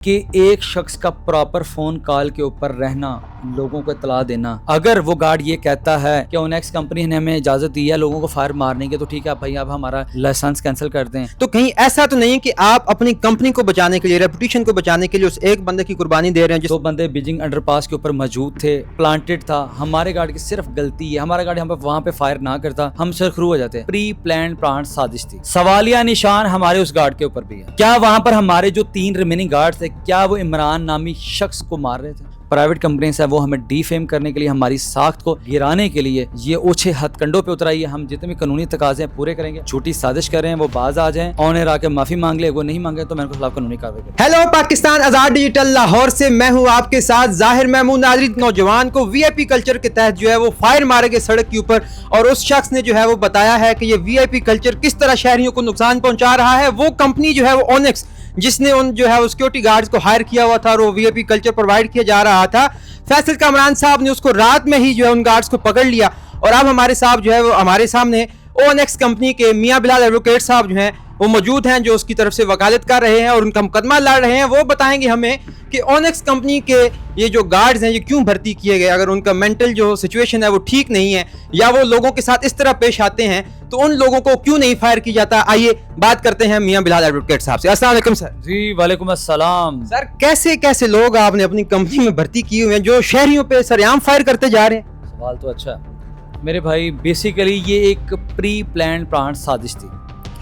कि एक शख्स का प्रॉपर फोन कॉल के ऊपर रहना, लोगों को इतला देना। अगर वो गार्ड ये कहता है कि ओनेक्स कंपनी ने हमें इजाजत दी है लोगों को फायर मारने की, तो ठीक है भाई, आप हमारा लाइसेंस कैंसिल कर दें। तो कहीं ऐसा तो नहीं कि आप अपनी कंपनी को बचाने के लिए, रेपुटेशन को बचाने के लिए उस एक बंदे की कुर्बानी दे रहे हैं? दो बंदे बीजिंग अंडरपास के ऊपर मौजूद थे, प्लांटेड था। हमारे गार्ड की सिर्फ गलती है, हमारा गार्ड हम वहां पे फायर ना करता, हम सरखरू हो जाते। प्री प्लान प्लांट साजिश थी। सवालिया निशान हमारे उस गार्ड के ऊपर भी है। क्या वहां पर हमारे जो 3 रिमेनिंग गार्ड थे, क्या वो इमरान नामी शख्स को मार रहे थे? प्राइवेट कंपनीज है वो हमें डीफेम करने के लिए, हमारी साख्त को गिराने के लिए ये ओछे हथकंडों पे उतराई है। हम जितने भी कानूनी तकाजे पूरे करेंगे। झूठी साजिश कर रहे हैं वो बाज आ जाएं, ऑनर आके माफी मांग ले, वो नहीं मांगे तो मैं उनके खिलाफ कानूनी कार्रवाई करूंगा। हेलो पाकिस्तान, आजाद डिजिटल लाहौर से मैं हूं आपके साथ जाहिर महमूद। नाज़रीन, नौजवान को वीआईपी कल्चर के तहत जो है वो फायर मारे गए सड़क के ऊपर, और उस शख्स ने जो है वो बताया है कि ये वीआईपी कल्चर किस तरह शहरियों को नुकसान पहुंचा रहा है। वो कंपनी जो है वो ओनेक्स, जिसने उन जो है सिक्योरिटी गार्ड्स को हायर किया हुआ था और वो वीआईपी कल्चर प्रोवाइड किया जा रहा था, फैसल कामरान साहब ने उसको रात में ही जो है उन गार्ड्स को पकड़ लिया। और अब हमारे साहब जो है वो हमारे सामने ओनेक्स कंपनी के मियां बिलाल एडवोकेट साहब जो हैं वो मौजूद हैं, जो उसकी तरफ से वकालत कर रहे हैं और उनका मुकदमा लड़ रहे हैं। वो बताएंगे हमें कि ओनेक्स कंपनी के ये जो गार्ड्स हैं ये क्यों भर्ती किए गए, अगर उनका मेंटल जो सिचुएशन है वो ठीक नहीं है या वो लोगों के साथ इस तरह पेश आते हैं तो उन लोगों को क्यों नहीं फायर किया जाता। आइए बात करते हैं मियां बिलाल एडवोकेट साहब से। अस्सलाम वालेकुम सर। जी वालेकुम अस्सलाम। सर, कैसे कैसे लोग आपने अपनी कंपनी में भर्ती किए हुए हैं जो शहरियों पे सरेआम फायर करते जा रहे हैं? सवाल तो अच्छा है मेरे भाई। बेसिकली ये एक प्री प्लान प्लांट साजिश थी,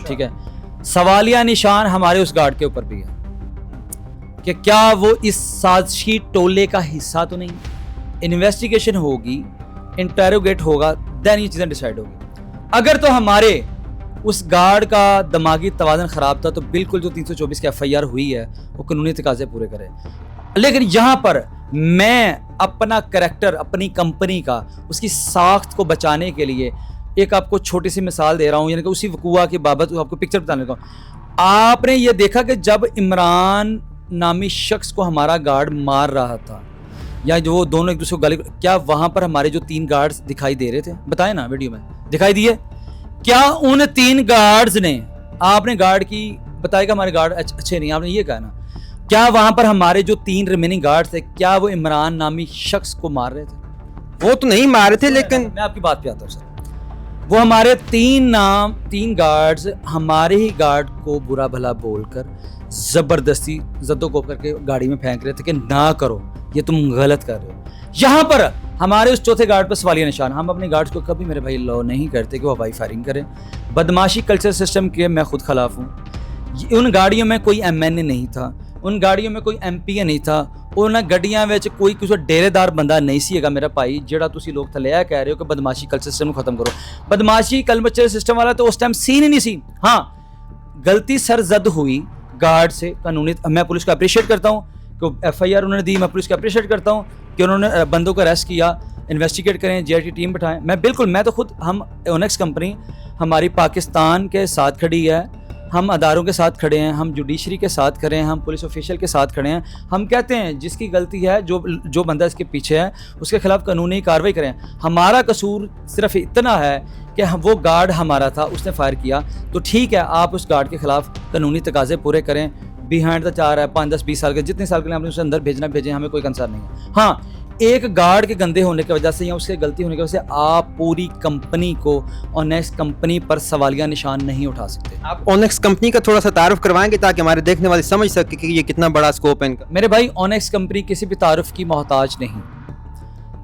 ठीक है। सवालिया निशान हमारे उस गार्ड के ऊपर भी है कि क्या वो इस साजिशी टोले का हिस्सा तो नहीं। इन्वेस्टिगेशन होगी, इंटेरोगेट होगा, देन ये चीज़ें डिसाइड होगी। अगर तो हमारे उस गार्ड का दिमागी तवाज़ुन ख़राब था तो बिल्कुल जो 324 की एफआईआर हुई है वो कानूनी तकाज़े पूरे करे। लेकिन यहाँ पर मैं अपना करैक्टर, अपनी कंपनी का, उसकी साख्त को बचाने के लिए एक आपको छोटी सी मिसाल दे रहा हूँ, यानी कि उसी वकूआ की बाबत आपको पिक्चर बताने लगा। आपने ये देखा कि जब इमरान नामी शख्स को हमारा गार्ड मार रहा था या जो वो दोनों एक दूसरे को गाली, क्या वहाँ पर हमारे जो 3 गार्ड्स दिखाई दे रहे थे? बताए ना, वीडियो में दिखाई दिए। क्या उन 3 गार्ड्स ने, आपने गार्ड की बताया हमारे गार्ड अच्छे नहीं, आपने ये कहा ना, क्या वहाँ पर हमारे जो 3 रिमेनिंग गार्ड्स थे क्या वो इमरान नामी शख्स को मार रहे थे? वो तो नहीं मार रहे थे, लेकिन मैं आपकी बात पे आता हूँ सर। वो हमारे 3 गार्ड्स हमारे ही गार्ड को बुरा भला बोलकर जबरदस्ती जद्दो को करके गाड़ी में फेंक रहे थे कि ना करो, ये तुम गलत कर रहे हो। यहाँ पर हमारे उस चौथे गार्ड पर सवालिया निशान। हम अपने गार्ड्स को कभी मेरे भाई लो नहीं करते कि वो हवाई फायरिंग करें। बदमाशी कल्चर सिस्टम के मैं खुद खिलाफ हूँ। उन गाड़ियों में कोई एमएनए नहीं था, उन गाड़ियों में कोई एमपीए नहीं था, उन गड्डियां विच कोई किसी डेरेदार बंदा नहीं सी हैगा मेरा भाई, जेड़ा तुसी लोग थले आ कह रहे हो कि बदमाशी कल्चर सिस्टम को खत्म करो। बदमाशी कल्चर सिस्टम वाला तो उस टाइम सीन ही नहीं सी। हाँ, गलती सरजद हुई गार्ड से, कानूनी। मैं पुलिस को अप्रिशिएट करता हूँ कि एफआईआर उन्होंने दी, मैं पुलिस को अप्रिशिएट करता हूँ कि उन्होंने बंदों को अरेस्ट किया, इन्वेस्टिगेट करें, जेआईटी टीम बिठाएं। मैं तो खुद, हम ओनेक्स कंपनी हमारी पाकिस्तान के साथ खड़ी है, हम अदारों के साथ खड़े हैं, हम जुडिशरी के साथ खड़े हैं, हम पुलिस ऑफिशियल के साथ खड़े हैं। हम कहते हैं जिसकी गलती है, जो बंदा इसके पीछे है, उसके खिलाफ कानूनी कार्रवाई करें। हमारा कसूर सिर्फ इतना है कि वो गार्ड हमारा था, उसने फायर किया, तो ठीक है, आप उस गार्ड के खिलाफ कानूनी तकाजे पूरे करें। बिहाइंड द 4 है 5, 10, 20 साल के, जितने साल के लिए आपने उसे अंदर भेजना भेजें, हमें कोई कंसर्न नहीं है। हाँ, एक गार्ड के गंदे होने की वजह से या उसके गलती होने की वजह से आप पूरी कंपनी को, ओनेक्स कंपनी पर सवालिया निशान नहीं उठा सकते। आप ओनेक्स कंपनी का थोड़ा सा तारुफ करवाएंगे ताकि हमारे देखने वाले समझ सके कि ये कितना बड़ा स्कोप है इनका? मेरे भाई, ओनेक्स कंपनी किसी भी तारुफ की मोहताज नहीं।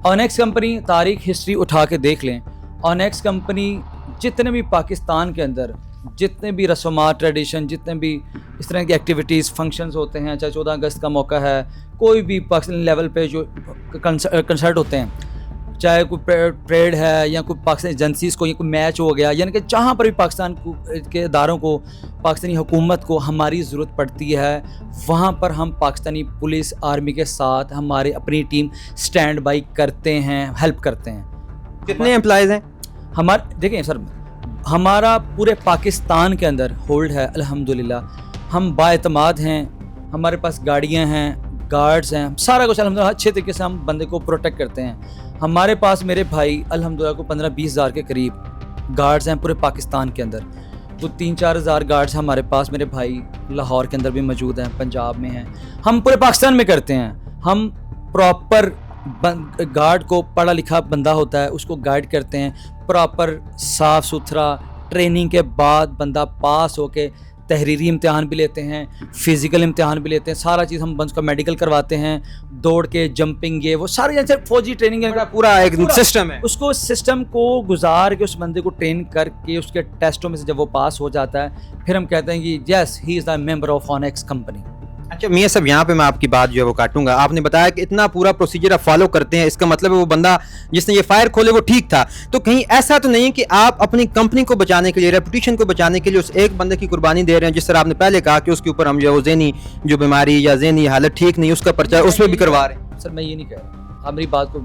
ओनेक्स कंपनी तारीख हिस्ट्री उठा के देख लें। ओनेक्स कंपनी जितने भी पाकिस्तान के अंदर जितने भी रस्मात, ट्रेडिशन, जितने भी इस तरह की एक्टिविटीज़, फंक्शंस होते हैं, चाहे 14 अगस्त का मौका है, कोई भी पाकिस्तान लेवल पे जो कंसर्ट होते हैं, चाहे कोई परेड है या कोई पाकिस्तानी एजेंसीज़ को, या कोई मैच हो गया, यानी कि जहाँ पर भी पाकिस्तान के इदारों को, पाकिस्तानी हुकूमत को हमारी ज़रूरत पड़ती है, वहाँ पर हम पाकिस्तानी पुलिस आर्मी के साथ हमारी अपनी टीम स्टैंड बाई करते हैं, हेल्प करते हैं। कितने एम्प्लॉयज़ हैं हमारे? देखिए सर, हमारा पूरे पाकिस्तान के अंदर होल्ड है अल्हम्दुलिल्लाह। हम बाएतमाद हैं, हमारे पास गाड़ियाँ हैं, गार्ड्स हैं, सारा कुछ अल्हम्दुलिल्लाह अच्छे तरीके से हम बंदे को प्रोटेक्ट करते हैं। हमारे पास मेरे भाई अल्हम्दुलिल्लाह को 15-20 हज़ार के करीब गार्ड्स हैं पूरे पाकिस्तान के अंदर। तो 3-4 हज़ार गार्ड्स हमारे पास मेरे भाई लाहौर के अंदर भी मौजूद हैं, पंजाब में हैं, हम पूरे पाकिस्तान में करते हैं। हम प्रॉपर गार्ड को पढ़ा लिखा बंदा होता है उसको गाइड करते हैं, प्रॉपर साफ़ सुथरा ट्रेनिंग के बाद बंदा पास होके तहरीरी इम्तिहान भी लेते हैं, फ़िज़िकल इम्तिहान भी लेते हैं, सारा चीज़ हम उसका मेडिकल करवाते हैं, दौड़ के जंपिंग ये वो सारे जैसे फौजी ट्रेनिंग है, पूरा एक सिस्टम है। उसको सिस्टम को गुजार के उस बंदे को ट्रेन करके उसके टेस्टों में से जब वो पास हो जाता है फिर हम कहते हैं कि yes he is the member of onyx company. अच्छा मियां साहब, यहाँ पे मैं आपकी बात जो है वो काटूंगा। आपने बताया कि इतना पूरा प्रोसीजर आप फॉलो करते हैं, इसका मतलब है वो बंदा जिसने ये फायर खोले वो ठीक था। तो कहीं ऐसा तो नहीं कि आप अपनी कंपनी को बचाने के लिए, रेपुटेशन को बचाने के लिए उस एक बंदे की कुर्बानी दे रहे हैं, जिस तरह आपने पहले कहा कि उसके ऊपर हम जो है वो ज़हनी जो बीमारी या ज़हनी हालत ठीक नहीं उसका पर्चा उस पर भी करवा रहे हैं? सर मैं ये नहीं कह रहा, आप मेरी बात को,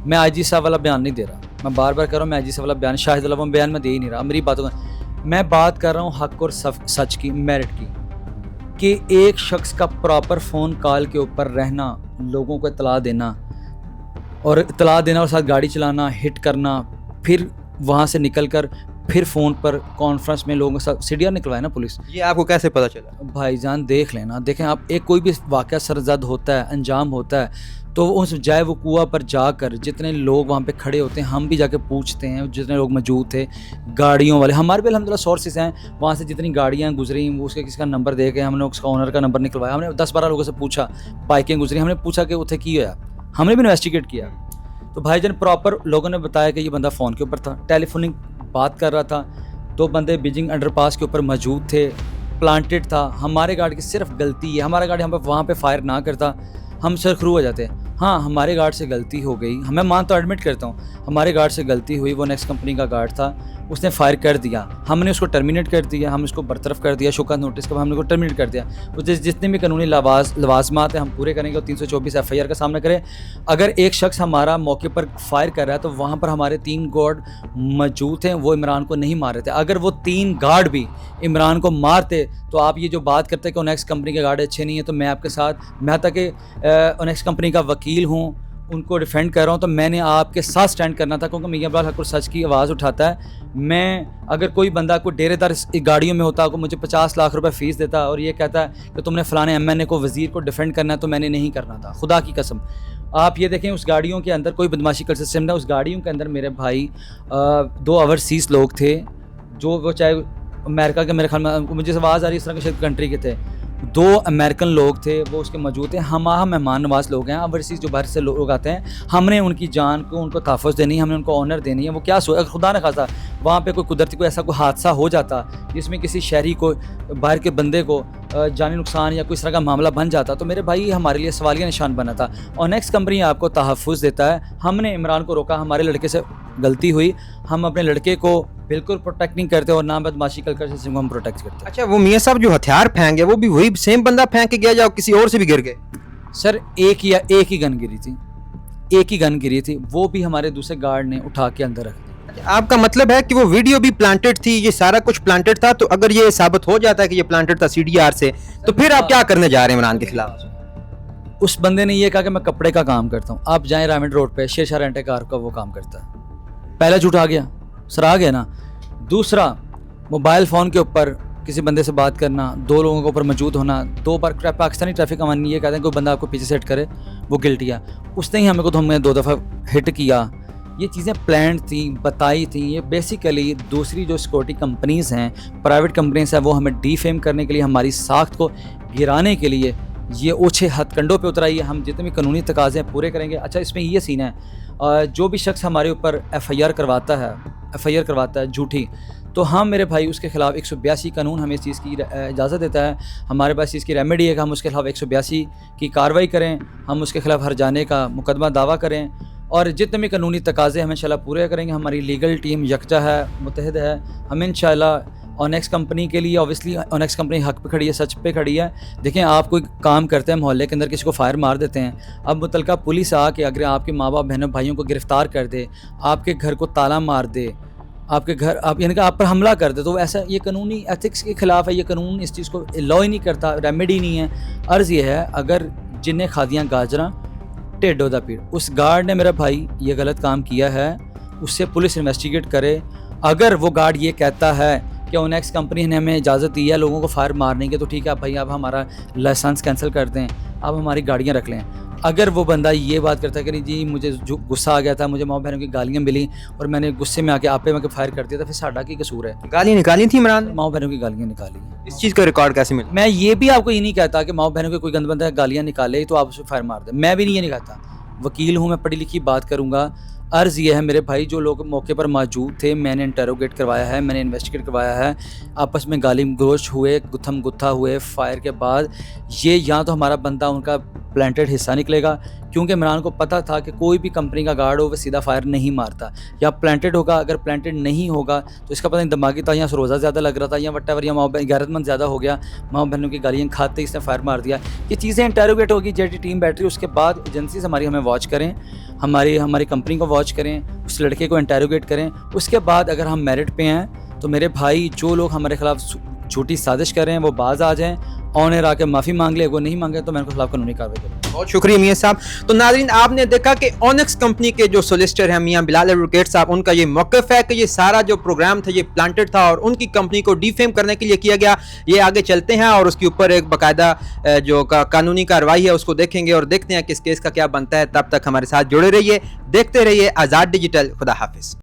मैं आईजी साहब वाला बयान नहीं दे रहा, मैं बार बार कर रहा हूँ, मैं आईजी साहब वाला बयान, शाहिद वाला बयान मैं दे ही नहीं रहा। मेरी बातों का मैं बात कर रहा हूँ हक और सच की, मेरिट की, कि एक शख्स का प्रॉपर फ़ोन कॉल के ऊपर रहना, लोगों को इतला देना और साथ गाड़ी चलाना, हिट करना, फिर वहाँ से निकलकर फिर फ़ोन पर कॉन्फ्रेंस में लोगों के साथ सीढ़ियाँ निकलवाए ना पुलिस। ये आपको कैसे पता चला? भाईजान देख लेना, देखें आप, एक कोई भी वाक़या सरजद होता है, अंजाम होता है, तो उस जाए वो कुआं पर जाकर जितने लोग वहाँ पे खड़े होते हैं, हम भी जाके पूछते हैं, जितने लोग मौजूद थे, गाड़ियों वाले, हमारे भी अल्हम्दुलिल्लाह सोर्सेज हैं, वहाँ से जितनी गाड़ियाँ गुजरी वो उसके किसका नंबर दे के हमने उसका ओनर का नंबर निकलवाया, हमने 10-12 लोगों से पूछा, बाइकें गुजरी, हमने पूछा कि उसे की होया, हमने भी इन्वेस्टिगेट किया। तो भाईजान प्रॉपर लोगों ने बताया कि ये बंदा फ़ोन के ऊपर था, टेलीफोनिक बात कर रहा था, 2 बंदे बीजिंग अंडरपास के ऊपर मौजूद थे, प्लांटेड था। हमारे गार्ड की सिर्फ गलती है, हमारा गार्ड वहाँ पे फायर ना करता हम सरखरू हो जाते। हाँ, हमारे गार्ड से गलती हो गई, हमें मान तो एडमिट करता हूँ, हमारे गार्ड से गलती हुई, वो नेक्स्ट कंपनी का गार्ड था, उसने फायर कर दिया, हमने उसको टर्मिनेट कर दिया, हम उसको बरतरफ कर दिया, शोकत नोटिस का हमने उसको टर्मिनेट कर दिया। उस जितने भी कानूनी लवाजमात हैं हम पूरे करेंगे और 324 FIR का सामना करें। अगर एक शख्स हमारा मौके पर फायर कर रहा है तो वहाँ पर हमारे 3 गार्ड मौजूद हैं, वो इमरान को नहीं मार रहे थे। अगर वो 3 गार्ड भी इमरान को मारते तो आप ये जो बात करते हैं कि ओनेक्स कंपनी के गार्ड अच्छे नहीं है, तो मैं आपके साथ, मैं तक ओनेक्स कंपनी का वकील हूँ, उनको डिफेंड कर रहा हूँ, तो मैंने आपके साथ स्टैंड करना था, क्योंकि मियां अब्बास हक और सच की आवाज़ उठाता है। मैं अगर कोई बंदा कोई डेरेदार गाड़ियों में होता, को मुझे 50 लाख रुपए फ़ीस देता और ये कहता है कि तुमने फ़लाने MNA को, वज़ीर को डिफेंड करना है, तो मैंने नहीं करना था, खुदा की कसम। आप ये देखें उस गाड़ियों के अंदर कोई बदमाशी का सिस्टम था, उस गाड़ियों के अंदर मेरे भाई 2 ओवरसीज़ लोग थे, जो वो चाहे अमेरिका के, मेरे ख्याल में मुझे आवाज़ आ रही है इस तरह के शायद कंट्री के थे, 2 अमेरिकन लोग थे, वो उसके मौजूद थे। हम मेहमान नवाज लोग हैं, ओवरसीज़ जो बाहर से लोग आते हैं, हमने उनकी जान को, उनको तहफ़्फ़ुज़ देनी है, हमने उनको ऑनर देनी है। वो क्या अगर खुदा न खासा वहाँ पे कोई कुदरती कोई ऐसा कोई हादसा हो जाता जिसमें किसी शहरी को, बाहर के बंदे को जानी नुकसान या कोई इस तरह का मामला बन जाता, तो मेरे भाई हमारे लिए सवालिया निशान बना था। ओनेक्स कंपनी आपको तहफ़्फ़ुज़ देता है, हमने इमरान को रोका, हमारे लड़के से गलती हुई, हम अपने लड़के को बिल्कुल प्रोटेक्ट नहीं करते और ना बदमाशी कल्चर सिस्टम को हम प्रोटेक्ट करते हैं। अच्छा, वो मियां साहब जो हथियार फेंक गए वो भी वही सेम बंदा फेंक के गया या किसी और से भी गिर गए? सर एक ही गन गिरी थी, एक ही गन गिरी थी, वो भी हमारे दूसरे गार्ड ने उठा के अंदर रख दी। आपका मतलब है कि वो वीडियो भी प्लांटेड थी, ये सारा कुछ प्लांटेड था, तो अगर ये साबित हो जाता है कि ये प्लांटेड था CDR से, तो फिर आप क्या करने जा रहे हैं इमरान के खिलाफ? उस बंदे ने ये कहा कि मैं कपड़े का काम करता हूँ, आप जाएं रामिड रोड पे, शेरशाह रेंट ए कार का वो काम करता है। पहला झूठ आ गया, सर आ गया ना। दूसरा, मोबाइल फ़ोन के ऊपर किसी बंदे से बात करना, 2 लोगों के ऊपर मौजूद होना, 2 बार पाकिस्तानी ट्रैफिक कानून ये कहते हैं कोई बंदा आपको पीछे सेट करे वो गिल्टी है, उसने ही हमें को तो हमने 2 दफ़ा हिट किया। ये चीज़ें प्लान थी, बताई थी। ये बेसिकली दूसरी जो सिक्योरिटी कंपनीज़ हैं, प्राइवेट कंपनीज़ हैं, वो हमें डीफेम करने के लिए, हमारी साख्त को गिराने के लिए ये ओछे हथकंडों पे उतराई है। हम जितने भी कानूनी तकाज़े हैं पूरे करेंगे। अच्छा, इसमें ये सीन है, जो भी शख्स हमारे ऊपर FIR करवाता है झूठी, तो हम मेरे भाई उसके ख़िलाफ़ 182 कानून हमें इस चीज़ की इजाज़त देता है। हमारे पास इसकी रेमेडी है कि हम उसके खिलाफ़ 182 की कार्रवाई करें, हम उसके ख़िलाफ़ हर जाने का मुकदमा दावा करें और जितने भी कानूनी तकाज़े हम इंशाल्लाह पूरे करेंगे। हमारी लीगल टीम यकजा है, मुतहद है। हम इंशाल्लाह ओनेक्स कंपनी के लिए, ऑब्वियसली ओनेक्स कंपनी हक पे खड़ी है, सच पे खड़ी है। देखें, आप कोई काम करते हैं मोहल्ले के अंदर, किसी को फायर मार देते हैं, अब मुतलका पुलिस आके अगर आपके माँ बाप बहनों भाइयों को गिरफ़्तार कर दे, आपके घर को ताला मार दे, आपके घर आप यानी कि आप पर हमला कर दे, तो ऐसा ये कानूनी एथिक्स के ख़िलाफ़ है। ये कानून इस चीज़ को लॉ ही नहीं करता, रेमेडी नहीं है। अर्ज़ ये है, अगर जिन्हें खादियाँ गाजरा टेढ़ो दा पीड़, उस गार्ड ने मेरा भाई ये गलत काम किया है, उससे पुलिस इन्वेस्टिगेट करे। अगर वो गार्ड ये कहता है कि ओनेक्स कंपनी ने हमें इजाज़त दी है लोगों को फायर मारने की, तो ठीक है भाई आप हमारा लाइसेंस कैंसिल कर दें, आप हमारी गाड़ियाँ रख लें। अगर वो बंदा ये बात करता है कि नहीं जी मुझे जो गुस्सा आ गया था, मुझे माँ बहनों की गालियाँ मिली और मैंने गुस्से में आके आप पे मैं फायर कर दिया था, फिर साडा की कसूर है? गाली निकाली थी इमरान ने? माँ बहनों की गालियाँ निकाली हैं। इस चीज़ का रिकॉर्ड कैसे मिला? मैं ये भी आपको ये नहीं कहता कि माँ बहनों के कोई गंद बंदा गालियाँ निकाले तो आप उसे फायर मार दें, मैं भी नहीं ये नहीं कहता। वकील हूँ मैं, पढ़ी लिखी बात करूँगा। अर्ज़ ये है मेरे भाई, जो लोग मौके पर मौजूद थे मैंने इंटरोगेट करवाया है, मैंने इन्वेस्टिगेट करवाया है, आपस में गाली गलोच हुए, गुत्थम गुत्था हुए फायर के बाद, ये या तो हमारा बंदा उनका प्लांटेड हिस्सा निकलेगा, क्योंकि इमरान को पता था कि कोई भी कंपनी का गार्ड हो वो सीधा फायर नहीं मारता, या प्लांटेड होगा। अगर प्लांटेड नहीं होगा तो इसका पता नहीं दिमागी था या सरोज़ा ज़्यादा लग रहा था या वटेवर, या गैरतमंद ज़्यादा हो गया, माँ बहनों की गालियाँ खाते इसने फायर मार दिया। ये चीज़ें इंटरोगेट होगी, जेटी टीम बैटरी, उसके बाद एजेंसीज हमारी हमें वॉच करें, हमारी कंपनी को वॉच करें, उस लड़के को इंटरोगेट करें। उसके बाद अगर हम मेरिट पे हैं तो मेरे भाई जो लोग हमारे खिलाफ झूठी साजिश कर रहे हैं वो बाज आ जाएं, ऑनर आके माफ़ी मांग ले, वो नहीं मांगे तो मैं उनके खिलाफ कानूनी कार्रवाई करूँ। बहुत शुक्रिया मियां साहब। तो नाज़रीन आपने देखा कि ओनेक्स कंपनी के जो सोलिसिटर हैं मियां बिलाल एडवोकेट साहब, उनका ये मौक़िफ़ है कि ये सारा जो प्रोग्राम था ये प्लांटेड था और उनकी कंपनी को डिफेम करने के लिए किया गया। ये आगे चलते हैं और उसके ऊपर एक बाकायदा जो कानूनी कार्रवाई है उसको देखेंगे और देखते हैं कि इस केस का क्या बनता है। तब तक हमारे साथ जुड़े रहिए, देखते रहिए आज़ाद डिजिटल। खुदा हाफिज़।